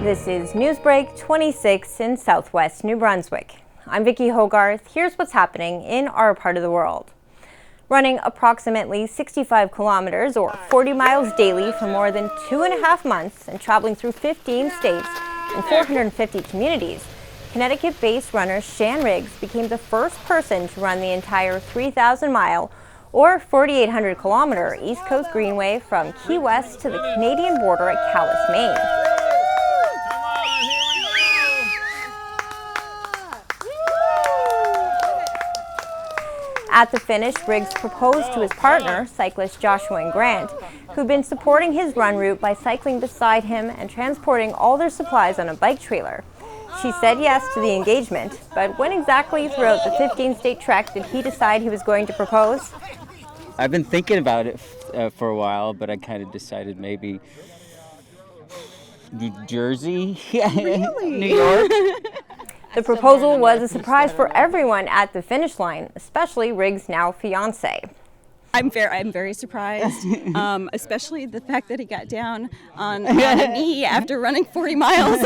This is NewsBreak26 in southwest New Brunswick. I'm Vicki Hogarth. Here's what's happening in our part of the world. Running approximately 65 kilometers or 40 miles daily for more than 2.5 months and traveling through 15 states and 450 communities, Connecticut-based runner Shan Riggs became the first person to run the entire 3,000-mile or 4,800 kilometer East Coast Greenway from Key West to the Canadian border at Calais, Maine. At the finish, Riggs proposed to his partner, cyclist Joshua and Grant, who'd been supporting his run route by cycling beside him and transporting all their supplies on a bike trailer. She said yes to the engagement, but when exactly throughout the 15-state trek did he decide he was going to propose? I've been thinking about it for a while, but I kind of decided maybe New Jersey, Really? New York. The proposal was a surprise for everyone at the finish line, especially Riggs' now fiance. I'm very surprised, especially the fact that he got down on a knee after running 40 miles.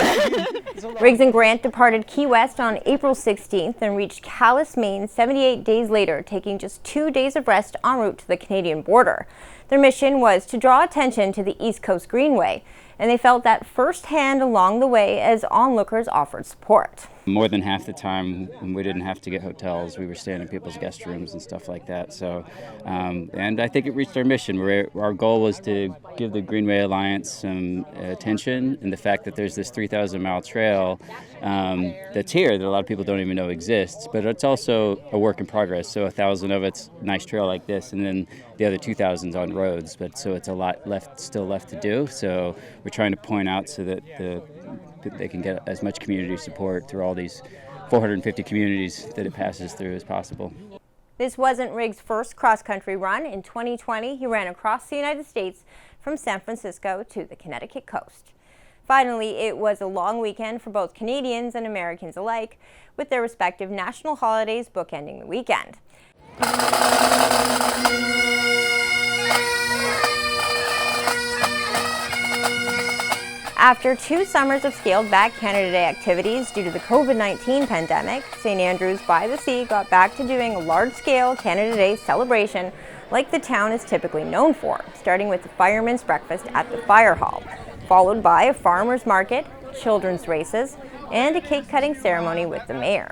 Riggs and Grant departed Key West on April 16th and reached Calais, Maine 78 days later, taking just 2 days of rest en route to the Canadian border. Their mission was to draw attention to the East Coast Greenway, and they felt that firsthand along the way as onlookers offered support. More than half the time, we didn't have to get hotels. We were staying in people's guest rooms and stuff like that. So, and I think it reached our mission. Our goal was to give the Greenway Alliance some attention, and the fact that there's this 3,000-mile trail that's here that a lot of people don't even know exists. But it's also a work in progress. So 1,000 of it's a nice trail like this, and then the other 2,000's on roads. But so it's a lot still left to do. So we're trying to point out so that they can get as much community support through all these 450 communities that it passes through as possible. This wasn't Riggs' first cross-country run. In 2020, he ran across the United States from San Francisco to the Connecticut coast. Finally, it was a long weekend for both Canadians and Americans alike, with their respective national holidays bookending the weekend. After 2 summers of scaled-back Canada Day activities due to the COVID-19 pandemic, St. Andrews by the Sea got back to doing a large-scale Canada Day celebration like the town is typically known for, starting with the firemen's breakfast at the fire hall, followed by a farmer's market, children's races, and a cake-cutting ceremony with the mayor.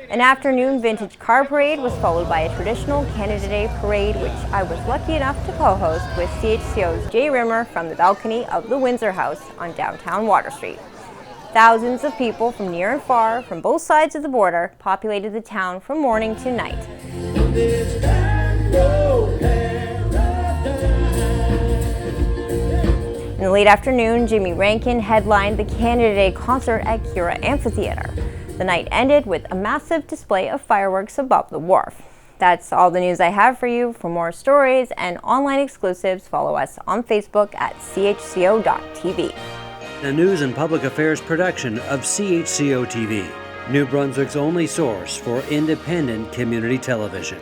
An afternoon vintage car parade was followed by a traditional Canada Day parade, which I was lucky enough to co-host with CHCO's Jay Rimmer from the balcony of the Windsor House on downtown Water Street. Thousands of people from near and far, from both sides of the border, populated the town from morning to night. In the late afternoon, Jimmy Rankin headlined the Canada Day concert at Cura Amphitheatre. The night ended with a massive display of fireworks above the wharf. That's all the news I have for you. For more stories and online exclusives, follow us on Facebook at CHCO.TV. A news and public affairs production of CHCO-TV, New Brunswick's only source for independent community television.